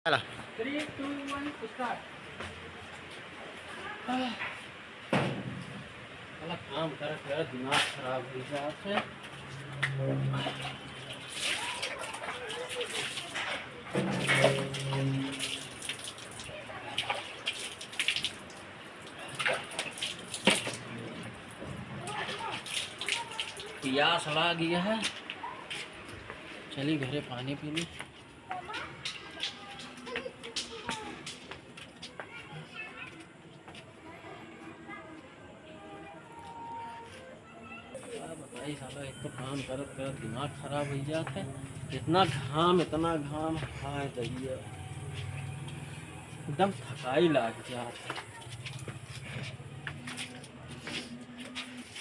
चला 3, 2, 1 स्टार्ट। साला काम कर कर दिमाग खराब हो गया से। प्यास लग गया है, चली घरे पानी पी ली। बताइए साला, एक तो काम करत करत दिमाग खराब हो जाता है। इतना घाम हाय दहिया, एकदम थकाई लाग जाता है।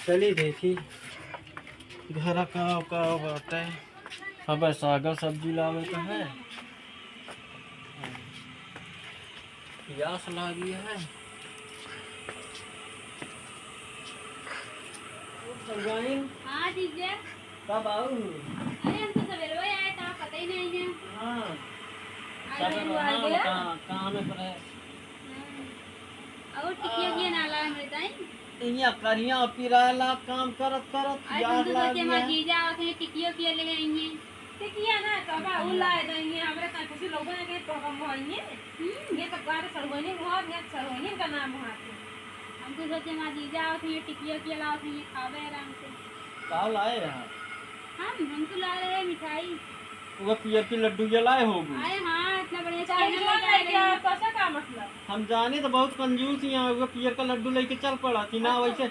चलिए देखी घर का बात है। अब सागर सब्जी लावे का है, प्यास लगी है। हाँ जीजा, कब आऊँ? अरे हम तो सवेरे ही आए था, पता ही नहीं है। हाँ आज मेनू आ गया। काम है पर और टिकिया की नाला है मेरे ताई। इया करिया पिराला काम करत करत आज यार हम तो लाग सोचे गया। मां जीजा आके टिकिया पिया ले आएंगे। टिकिया ना कबा उलाए देंगे हमरे ता कुछ लोगों ने के तो हम होइए। ये तो कार सरवनी घर या सरवनी का नाम है। हम तो सोचे मां जीजा आके टिकिया पिया लाओ थे, खावे आराम से। का लाए यहाँ? हम तो ला रहे हैं मिठाई। वो पियर की लड्डू ये लाए होगी। अरे हाँ, इतना बढ़िया चाहिए क्या कैसा का मतलब? हम जाने तो बहुत कंजूस यहाँ, वो पियर का लड्डू लेके चल पड़ा थी ना। वैसे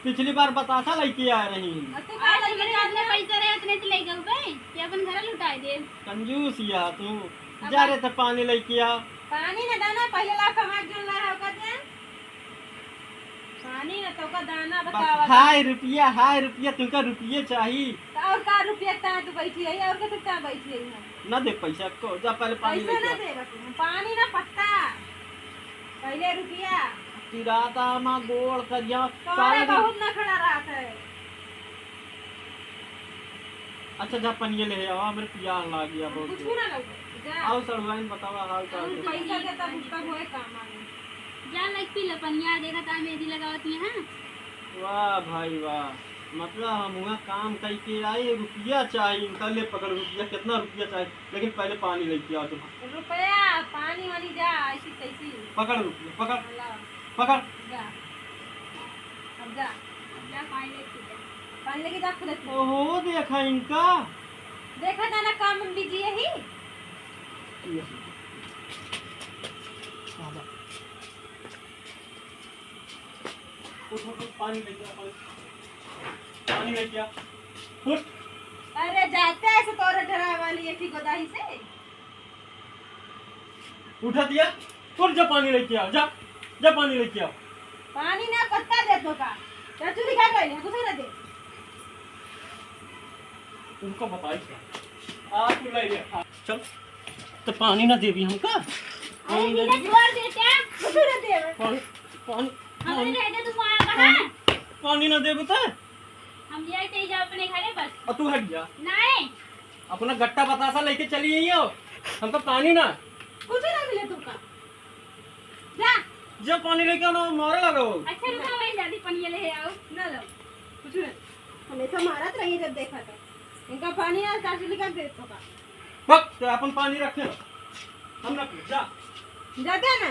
पिछली बार बतासा लेके आ रही। तू का आज मेरे हाथ में पैसा रहे उतने से ले गए कि अपन घर लुटाए दे। कंजूस या तू जा रहे थे पानी लेके आ। पानी ना दाना पहले ला कमा जो ला है कहते हैं। पानी ना तो का दाना बतावा। हाय रुपया तुमका रुपये चाहिए। और का रुपया ता तू बैठी है और के ता बैठी है? ना दे पैसा को, जा पहले पानी पैसा ना लेके आ। देगा तू, पानी ना पत्ता पहले रुपया। तिराता माँ गोड़ करिया तोरे बहुत ना खड़ा रहा है। अच्छा जा पनिये ले आओ, मेरे प्यार लाग गया बहुत। कुछ ना लगे जा आओ सड़वाइन बतावा हाल चाल। पैसा देता भुक्ता होए काम आगे। जा लग पी लपनिया देखा था मेहंदी लगावती है। वाह भाई वाह, मतलब हम वहाँ काम करके आए, रुपया चाहिए इनका। पकड़ रुपया, कितना रुपया चाहिए, लेकिन पहले पानी लेके आओ तुम। रुपया पानी वाली जा ऐसी तैसी पकड़ रुपया, पकड़ ला, पकड़। जा अब जा पानी लेके जा। पानी लेके जा खुद ओहो देखा इनका। देखा था ना काम बिजी है ही। उठ, पानी लेके आ, पानी लेके आ, उठ। अरे जाते ऐसे तोरे डरा वाली एक ही गोदाही से उठा दिया, उठ जा पानी लेके आ, जा जा पानी लेके आ। पानी ना पत्ता दे तो का चाचू दिखा गए कुछ ना दे। उनको बताई क्या आ तू ले ले चल। तो पानी ना देवी हमका। अरे नीला जोर देते कुछ ना दे पानी पानी हमें रहते तुम वहां कहां? पानी ना दे बता। हम ये ते जा अपने घरे बस। और तू हट जा, नहीं अपना गट्टा बतासा लेके चली आई हो। हमको पानी ना कुछ ना मिले तू का जा जब पानी लेके आना मारे लगो। अच्छा रुको, मैं जल्दी पानी ले आओ। ना लो कुछ ना हमेशा मारत रही जब देखा तो इनका पानी ना चाचू लिखा दे तो का बक अपन पानी रखे हम रख ले, जा जाते ना